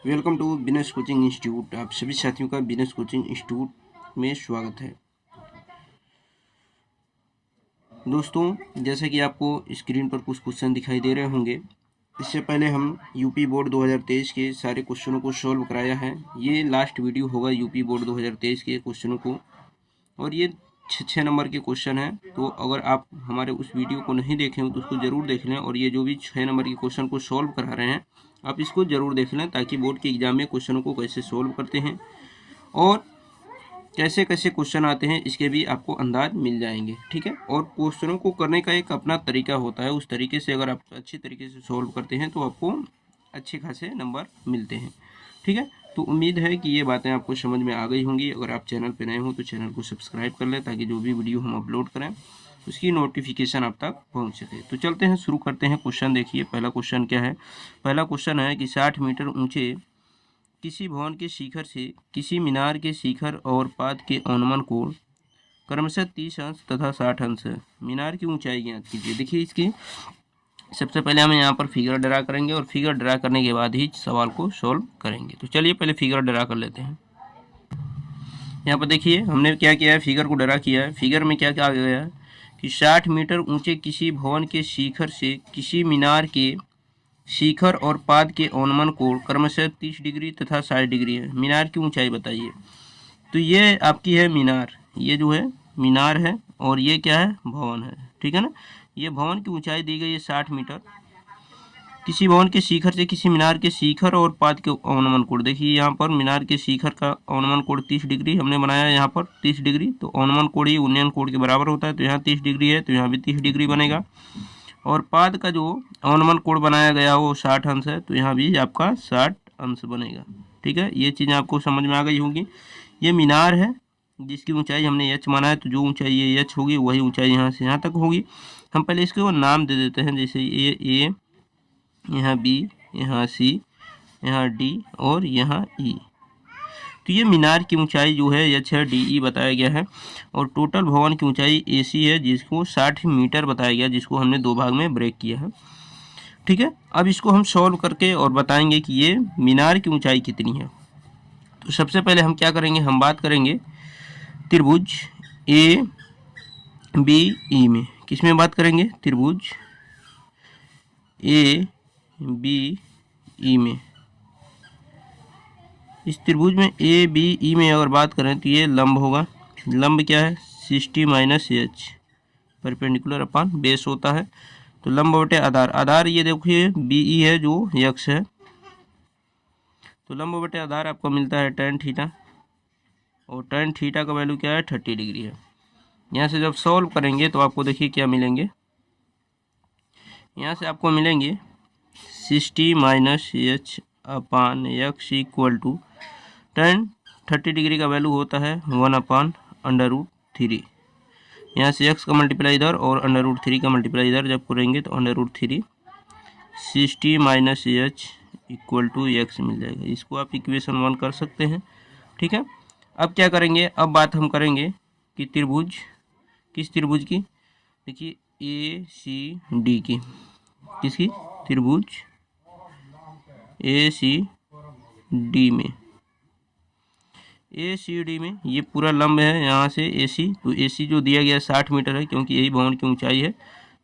Welcome to business coaching institute. आप सभी साथियों का बिजनेस कोचिंग इंस्टीट्यूट में स्वागत है। दोस्तों, जैसे कि आपको स्क्रीन पर कुछ क्वेश्चन दिखाई दे रहे होंगे, इससे पहले हम यूपी बोर्ड 2023 के सारे क्वेश्चनों को सॉल्व कराया है। ये लास्ट वीडियो होगा यूपी बोर्ड 2023 के क्वेश्चनों को, और ये 6 नंबर के क्वेश्चन हैं। तो अगर आप हमारे उस वीडियो को नहीं देखे हो तो उसको ज़रूर देख लें, और ये जो भी 6 नंबर के क्वेश्चन को सॉल्व करा रहे हैं आप इसको ज़रूर देख लें, ताकि बोर्ड के एग्जाम में क्वेश्चनों को कैसे सॉल्व करते हैं और कैसे कैसे क्वेश्चन आते हैं इसके भी आपको अंदाज मिल जाएंगे। ठीक है, और क्वेश्चनों को करने का एक अपना तरीका होता है, उस तरीके से अगर आप अच्छी तरीके से सॉल्व करते हैं तो आपको अच्छे खासे नंबर मिलते हैं। ठीक है, तो उम्मीद है कि ये बातें आपको समझ में आ गई होंगी। अगर आप चैनल पर नए हो तो चैनल को सब्सक्राइब कर लें, ताकि जो भी वीडियो हम अपलोड करें उसकी नोटिफिकेशन आप तक पहुंच सके। तो चलते हैं, शुरू करते हैं। क्वेश्चन देखिए, पहला क्वेश्चन क्या है। पहला क्वेश्चन है कि 60 मीटर ऊंचे किसी भवन के शिखर से किसी मीनार के शिखर और पाद के अनुमान कोण क्रमशः 30 अंश तथा 60 अंश है। मीनार की ऊंचाई ज्ञात कीजिए। देखिए, इसकी सबसे पहले हम यहाँ पर फिगर ड्रा करेंगे, और फिगर ड्रा करने के बाद ही सवाल को सॉल्व करेंगे। तो चलिए पहले फिगर ड्रा कर लेते हैं। यहाँ पर देखिए हमने क्या किया है, फिगर को ड्रा किया है। फिगर में क्या क्या आ गया है कि 60 मीटर ऊंचे किसी भवन के शिखर से किसी मीनार के शिखर और पाद के अनुमान कोण क्रमशः 30 डिग्री तथा 60 डिग्री है। मीनार की ऊंचाई बताइए। तो ये आपकी है मीनार, ये जो है मीनार है, और ये क्या है, भवन है। ठीक है ना, ये भवन की ऊंचाई दी गई है 60 मीटर। किसी भवन के शिखर से किसी मीनार के शिखर और पाद के अनुमान कोण, देखिए यहाँ पर मीनार के शिखर का अनुमान कोण 30 डिग्री हमने बनाया, यहाँ पर 30 डिग्री। तो अनुमान कोण ही उन्नयन कोण के बराबर होता है, तो यहाँ 30 डिग्री है तो यहाँ भी 30 डिग्री बनेगा। और पाद का जो अनुमान कोण बनाया गया वो 60 अंश है, तो यहाँ भी आपका 60 अंश बनेगा। ठीक है, ये चीज़ें आपको समझ में आ गई होंगी। ये मीनार है जिसकी ऊंचाई हमने एच माना है, तो जो ऊंचाई ये एच होगी वही ऊंचाई यहाँ से यहाँ तक होगी। हम पहले इसको नाम दे देते हैं, जैसे ये ए, यहाँ बी, यहाँ सी, यहाँ डी और यहाँ ई। तो ये मीनार की ऊंचाई जो है एच है, डी ई बताया गया है। और टोटल भवन की ऊंचाई ए सी है, जिसको 60 मीटर बताया गया, जिसको हमने दो भाग में ब्रेक किया है। ठीक है, अब इसको हम सॉल्व करके और बताएंगे कि ये मीनार की ऊंचाई कितनी है। तो सबसे पहले हम क्या करेंगे, हम बात करेंगे त्रिभुज ए बी ई में। किस में बात करेंगे, त्रिभुज ए बी ई में। इस त्रिभुज में ए बी ई में अगर बात करें तो ये लंब होगा। लंब क्या है, 60 minus H perpendicular upon base होता है। तो लंब बटे आधार, आधार ये देखिए बी ई है जो यक्स है, तो लंब बटे आधार आपको मिलता है tan थीटा, और tan थीटा का वैल्यू क्या है, 30 डिग्री है। यहाँ से जब सॉल्व करेंगे तो आपको देखिए क्या मिलेंगे, यहाँ से आपको मिलेंगे 60 माइनस एच अपान x equal to tan 30 degree का वैल्यू होता है 1/√3। यहाँ से x का मल्टीप्लाई इधर और √3 का मल्टीप्लाई इधर जब करेंगे तो √3 60 minus H equal to X मिल जाएगा। इसको आप इक्वेशन 1 कर सकते हैं। ठीक है, अब क्या करेंगे, अब बात हम करेंगे कि त्रिभुज, किस त्रिभुज की, देखिए ए सी डी की। किसकी, त्रिभुज ए सी डी में। ए सी डी में ये पूरा लंब है यहाँ से ए सी, तो ए सी जो दिया गया 60 मीटर है, क्योंकि यही भवन की ऊंचाई है।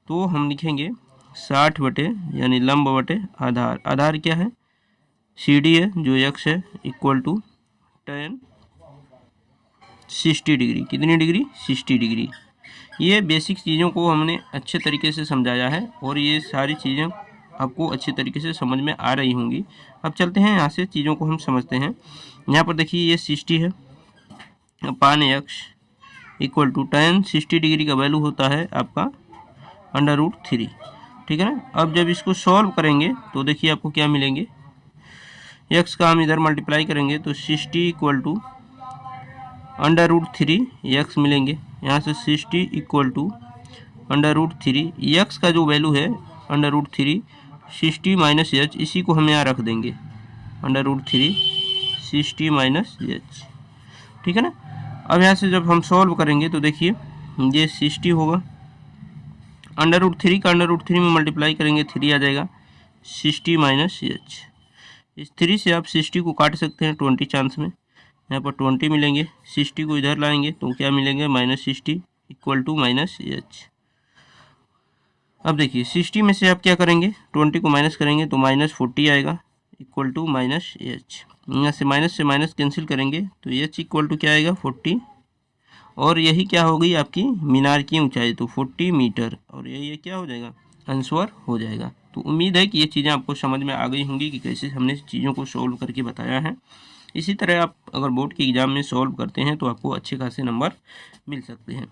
तो हम लिखेंगे 60 बटे यानी लंब बटे आधार। आधार क्या है, सी डी है जो एक्स है, इक्वल टू tan 60 डिग्री। कितनी डिग्री, 60 डिग्री। ये बेसिक चीज़ों को हमने अच्छे तरीके से समझाया है, और ये सारी चीज़ें आपको अच्छे तरीके से समझ में आ रही होंगी। अब चलते हैं यहाँ से चीज़ों को हम समझते हैं। यहाँ पर देखिए ये 60 है upon x equal to tan 60 degree का वैल्यू होता है आपका √3। ठीक है ना, अब जब इसको सॉल्व करेंगे तो देखिए आपको क्या मिलेंगे, एक्स का हम इधर मल्टीप्लाई करेंगे तो 60 इक्वल टू √3 एक्स मिलेंगे। यहाँ से 60 इक्वल टू √3 एक्स का जो वैल्यू है √3 60 माइनस एच, इसी को हम यहाँ रख देंगे √3 60 माइनस एच। ठीक है ना, अब यहाँ से जब हम सॉल्व करेंगे तो देखिए ये 60 होगा, √3 का √3 में मल्टीप्लाई करेंगे 3 आ जाएगा, 60 माइनस एच। इस 3 से आप 60 को काट सकते हैं 20 चांस में, यहाँ पर 20 मिलेंगे। 60 को इधर लाएंगे तो क्या मिलेंगे, -60 इक्वल टू -h। अब देखिए 60 में से आप क्या करेंगे, 20 को माइनस करेंगे तो -40 आएगा इक्वल टू -h। यहाँ से माइनस कैंसिल करेंगे तो h इक्वल टू क्या आएगा, 40। और यही क्या हो गई आपकी मीनार की ऊंचाई, तो 40 मीटर, और ये क्या हो जाएगा, आंसर हो जाएगा। तो उम्मीद है कि ये चीज़ें आपको समझ में आ गई होंगी कि कैसे हमने चीज़ों को सॉल्व करके बताया है। इसी तरह आप अगर बोर्ड के एग्ज़ाम में सॉल्व करते हैं तो आपको अच्छे खासे नंबर मिल सकते हैं।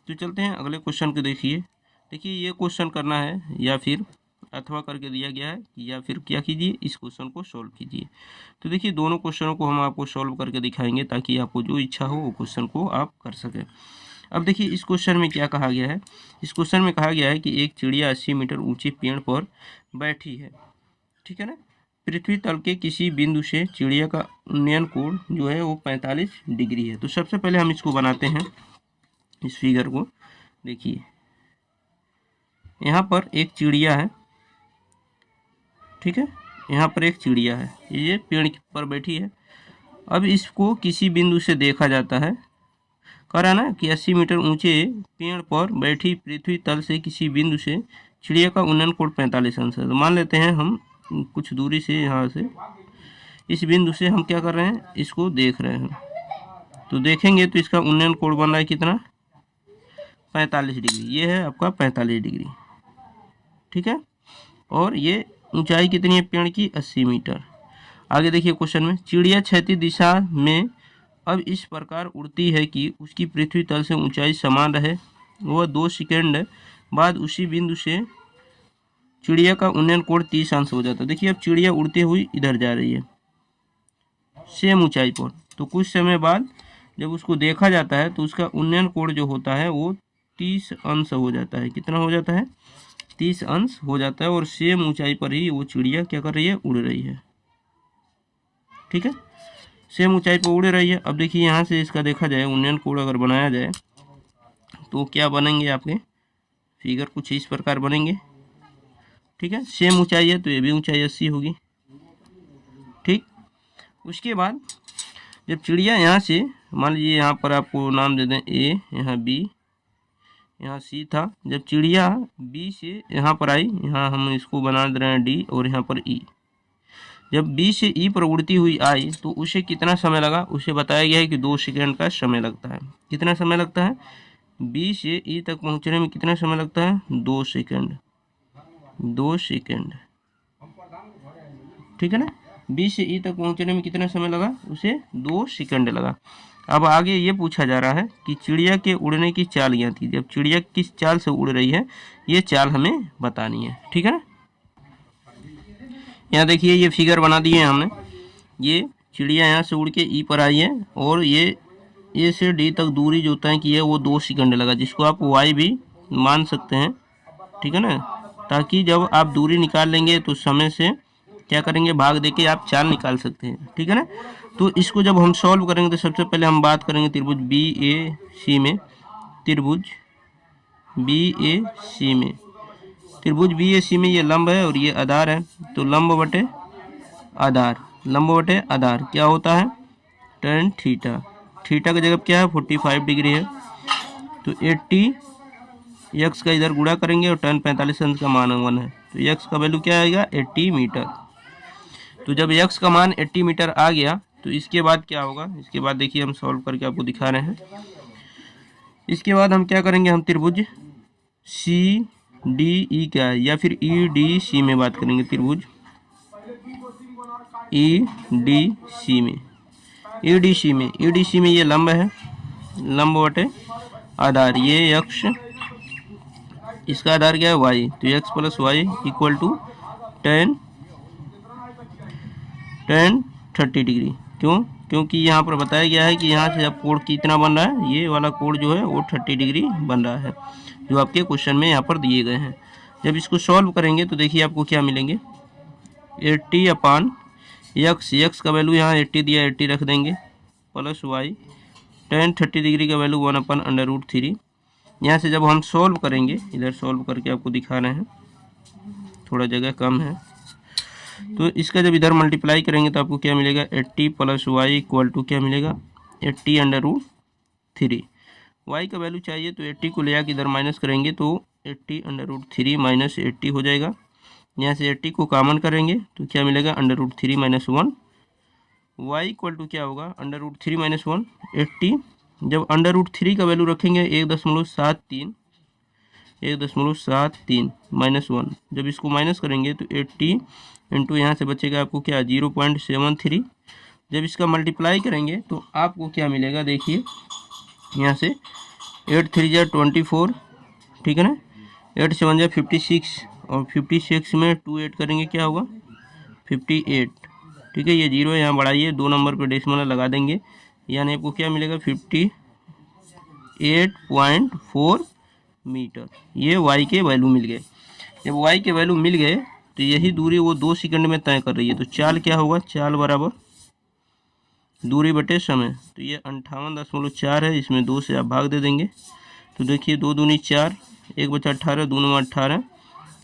तो चलते हैं अगले क्वेश्चन को। देखिए ये क्वेश्चन करना है या फिर अथवा करके दिया गया है, या फिर क्या कीजिए, इस क्वेश्चन को सॉल्व कीजिए। तो देखिए दोनों क्वेश्चनों को हम आपको सॉल्व करके दिखाएंगे ताकि आपको जो इच्छा हो वो क्वेश्चन को आप कर सकें। अब देखिए इस क्वेश्चन में क्या कहा गया है। इस क्वेश्चन में कहा गया है कि एक चिड़िया 80 मीटर ऊंचे पेड़ पर बैठी है, ठीक है ना। पृथ्वी तल के किसी बिंदु से चिड़िया का उन्नयन कोण जो है वो 45 डिग्री है। तो सबसे पहले हम इसको बनाते हैं, इस फिगर को। देखिए यहाँ पर एक चिड़िया है, ठीक है, यहाँ पर एक चिड़िया है, ये पेड़ पर बैठी है। अब इसको किसी बिंदु से देखा जाता है, कह रहा ना कि 80 मीटर ऊंचे पेड़ पर बैठी पृथ्वी तल से किसी बिंदु से चिड़िया का उन्नयन कोण 45 अंश है। तो मान लेते हैं हम कुछ दूरी से, यहाँ से इस बिंदु से हम क्या कर रहे हैं, इसको देख रहे हैं। तो देखेंगे तो इसका उन्नयन कोण बन रहा है कितना, 45 डिग्री। ये है आपका 45 डिग्री, ठीक है। और ये ऊंचाई कितनी है पेड़ की, 80 मीटर। आगे देखिए क्वेश्चन में, चिड़िया क्षैतिज दिशा में अब इस प्रकार उड़ती है कि उसकी पृथ्वी तल से ऊंचाई समान रहे। वह 2 सेकंड बाद उसी बिंदु से चिड़िया का उन्नयन कोण 30 अंश हो जाता है। देखिए अब चिड़िया उड़ते हुई इधर जा रही है सेम ऊंचाई पर, तो कुछ समय बाद जब उसको देखा जाता है तो उसका उन्नयन कोण जो होता है वो 30 अंश हो जाता है। कितना हो जाता है, 30 अंश हो जाता है। और सेम ऊंचाई पर ही वो चिड़िया क्या कर रही है, उड़ रही है, ठीक है, सेम ऊंचाई पर उड़ रही है। अब देखिए यहाँ से इसका देखा जाए उन्नयन कोण अगर बनाया जाए तो क्या बनेंगे आपके फिगर कुछ इस प्रकार बनेंगे, ठीक है। सेम ऊंचाई है तो ये भी ऊंचाई 80 होगी, ठीक। उसके बाद जब चिड़िया यहाँ से, मान लीजिए यहाँ पर आपको नाम दे दें ए, यहाँ बी, यहाँ सी था। जब चिड़िया बी से यहाँ पर आई, यहाँ हम इसको बना दे रहे हैं डी, और यहाँ पर ई। जब बी से ई पर उड़ती हुई आई तो उसे कितना समय लगा, उसे बताया गया है कि 2 सेकंड का समय लगता है। कितना समय लगता है, बी से ई तक पहुँचने में कितना समय लगता है, 2 सेकंड, 2 सेकंड, ठीक है ना। बी से ई तक पहुँचने में कितना समय लगा, उसे 2 सेकंड लगा। अब आगे ये पूछा जा रहा है कि चिड़िया के उड़ने की चाल क्या थी। जब चिड़िया किस चाल से उड़ रही है ये चाल हमें बतानी है, ठीक है ना। यहाँ देखिए ये फिगर बना दिए हैं हमने। ये चिड़िया यहाँ से उड़ के ई पर आई है और ये ए से डी तक दूरी जो तय की है वो 2 सेकंड लगा, जिसको आप वाई भी मान सकते हैं, ठीक है ना। ताकि जब आप दूरी निकाल लेंगे तो समय से क्या करेंगे, भाग देके आप चाल निकाल सकते हैं, ठीक है ना। तो इसको जब हम सॉल्व करेंगे तो सबसे पहले हम बात करेंगे त्रिभुज बी ए सी में। त्रिभुज बी ए सी में, त्रिभुज बी ए सी में ये लंब है और ये आधार है। तो लंब बटे आधार, लंब बटे आधार क्या होता है, tan थीटा। थीटा की जगह क्या है, 45 डिग्री है। तो 80 x का इधर गुणा करेंगे और tan 45 अंश का मान 1 है, तो x का वैल्यू क्या आएगा, 80 मीटर। तो जब x का मान 80 मीटर आ गया तो इसके बाद क्या होगा, इसके बाद देखिए हम सॉल्व करके आपको दिखा रहे हैं। इसके बाद हम क्या करेंगे, हम त्रिभुज सी डी ई क्या है, या फिर ई डी सी में बात करेंगे। त्रिभुज ई डी सी में, ई डी सी में, ई डी सी में ये लंब है, लंब बटे आधार, ये x, इसका आधार क्या है y, तो x plus y equal to tan 30 degree. क्यों, क्योंकि यहाँ पर बताया गया है कि यहाँ से अब कोण कितना बन रहा है, ये वाला कोण जो है वो 30 डिग्री बन रहा है, जो आपके क्वेश्चन में यहाँ पर दिए गए हैं। जब इसको सॉल्व करेंगे तो देखिए आपको क्या मिलेंगे, 80 अपान x का वैल्यू यहाँ 80 दिया, 80 रख देंगे, प्लस वाई tan 30 डिग्री का वैल्यू 1/√3। यहाँ से जब हम सॉल्व करेंगे, इधर सॉल्व करके आपको दिखा रहे हैं, थोड़ा जगह कम है। तो इसका जब इधर मल्टीप्लाई करेंगे तो आपको क्या मिलेगा, 80 + y इक्वल टू क्या मिलेगा, 80√3। y का वैल्यू चाहिए तो 80 को ले आकर इधर माइनस करेंगे तो 80√3 माइनस 80 हो जाएगा। यहाँ से 80 को कॉमन करेंगे तो क्या मिलेगा, √3 - 1। y इक्वल टू क्या होगा, √3 - 1 80। जब √3 का वैल्यू रखेंगे 1.73 -1, जब इसको माइनस करेंगे तो 80 इंटू यहाँ से बचेगा आपको क्या, 0.73। जब इसका मल्टीप्लाई करेंगे तो आपको क्या मिलेगा, देखिए यहाँ से 8 3 जा 24, ठीक है ना, 8 7 जा 56 और 56 में 2 ऐड करेंगे क्या होगा, 58। ठीक है, ये जीरो है, यहाँ बढ़ाइए 2 नंबर पर डेसिमल लगा देंगे, यानी आपको क्या मिलेगा, 58.4 मीटर। ये y के वैल्यू मिल गए। जब y के वैल्यू मिल गए तो यही दूरी वो 2 सेकंड में तय कर रही है। तो चाल क्या होगा, चाल बराबर दूरी बटे समय। तो ये 58.4 है, इसमें 2 से आप भाग दे देंगे तो देखिए 2 दूनी 4, 1 बचा 18, 2 9 18,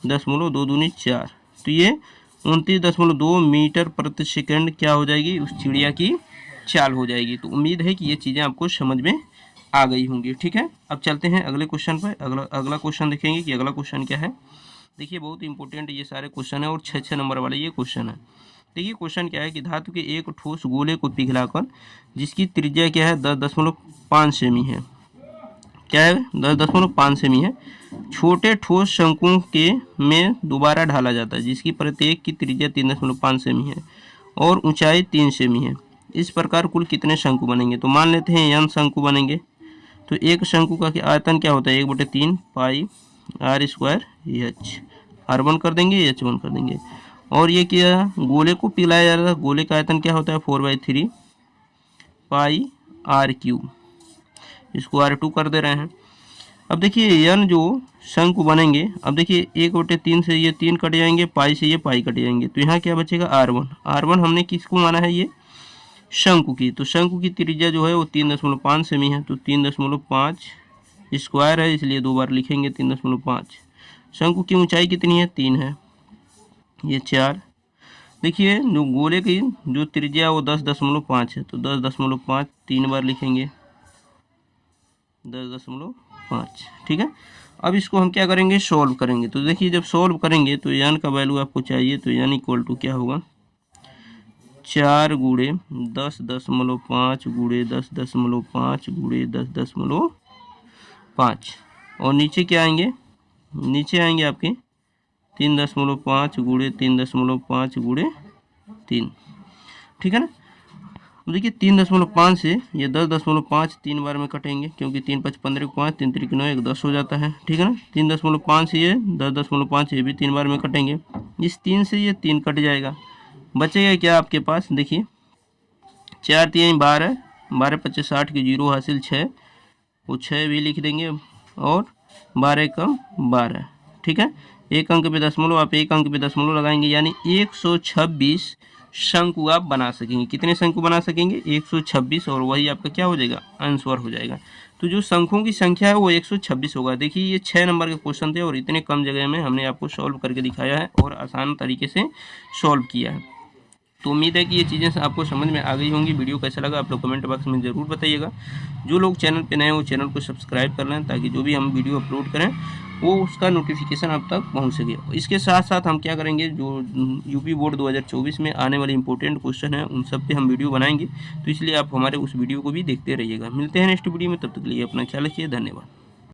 10.2 दूनी 4। तो ये 29.2 मीटर प्रति सेकंड क्या हो जाएगी, उस चिड़िया की चाल हो जाएगी। तो उम्मीद है कि ये चीज़ें आपको समझ में आ गई होंगी। ठीक है, अब चलते हैं अगले क्वेश्चन पर। अगला क्वेश्चन देखेंगे कि अगला क्वेश्चन क्या है। देखिए बहुत इंपॉर्टेंट ये सारे क्वेश्चन है और 6 नंबर वाले ये क्वेश्चन है। देखिए क्वेश्चन क्या है कि धातु के एक ठोस गोले को पिघलाकर जिसकी त्रिज्या क्या है 10.5 सेमी है, क्या है 10.5 सेमी है, छोटे ठोस शंकुओं के में दोबारा ढाला जाता है जिसकी प्रत्येक की त्रिज्या 3.5 सेमी है और ऊंचाई 3 सेमी है। इस प्रकार कुल कितने शंकु बनेंगे। तो मान लेते हैं n शंकु बनेंगे। तो एक शंकु का आयतन क्या होता है, 1/3 पाई r² h, r1 कर देंगे, h1 कर देंगे। और ये क्या, गोले को पिघलाया जा रहा था, गोले का आयतन क्या होता है, 4/3 पाई r³, इसको r2 कर दे रहे हैं। अब देखिए n जो शंकु बनेंगे, अब देखिए 1/3 से ये 3 कट जाएंगे, पाई से ये पाई कट जाएंगे, तो यहाँ क्या बचेगा, r1 हमने किसको माना है, ये शंकु की। तो शंकु की त्रिज्या जो है वो 3.5 सेमी है, तो 3.5 स्क्वायर है, इसलिए 2 बार लिखेंगे 3.5। शंकु की ऊंचाई कितनी है, 3 है, ये 4। देखिए जो गोले की जो त्रिज्या वो 10.5 है, तो 10.5 3 बार लिखेंगे 10.5। ठीक है, अब इसको हम क्या करेंगे, सॉल्व करेंगे। तो देखिए जब सॉल्व करेंगे तो n का वैल्यू आपको चाहिए, तो n इक्वल टू क्या होगा, 4 × 10.5 × 10.5 × 10.5 और नीचे क्या आएंगे, नीचे आएंगे आपके 3.5 × 3.5 × 3। ठीक है ना। देखिए 3.5 से ये 10.5 3 बार में कटेंगे, क्योंकि 3 5 15 5 3 3 9 1 10 हो जाता है। ठीक है ना। 3.5 से ये 10.5 ये भी 3 बार में कटेंगे, इस 3 से ये 3 कट जाएगा, बचेगा क्या आपके पास, देखिए 4 3 12, 12 25 60 की 0 हासिल 6, वो 6 भी लिख देंगे और 12 कम 12। ठीक है, एक अंक पे दशमलव, आप एक अंक पे दशमलव लगाएंगे, यानी 126 शंकु आप बना सकेंगे। कितने शंकु बना सकेंगे, 126, और वही आपका क्या हो जाएगा, आंसर हो जाएगा। तो जो शंकुओं की संख्या है वो 126 होगा। देखिए ये 6 नंबर के क्वेश्चन थे और इतने कम जगह में हमने आपको सॉल्व करके दिखाया है और आसान तरीके से सॉल्व किया है। तो उम्मीद है कि ये चीज़ें आपको समझ में आ गई होंगी। वीडियो कैसा लगा आप लोग कमेंट बॉक्स में ज़रूर बताइएगा। जो लोग चैनल पे नए हैं वो चैनल को सब्सक्राइब कर लें, ताकि जो भी हम वीडियो अपलोड करें वो उसका नोटिफिकेशन आप तक पहुंच सके। इसके साथ साथ हम क्या करेंगे, जो यूपी बोर्ड 2024 में आने वाले इंपॉर्टेंट क्वेश्चन हैं उन सब पे हम वीडियो बनाएंगे, तो इसलिए आप हमारे उस वीडियो को भी देखते रहिएगा। मिलते हैं नेक्स्ट वीडियो में, तब तक के लिए अपना ख्याल रखिए, धन्यवाद।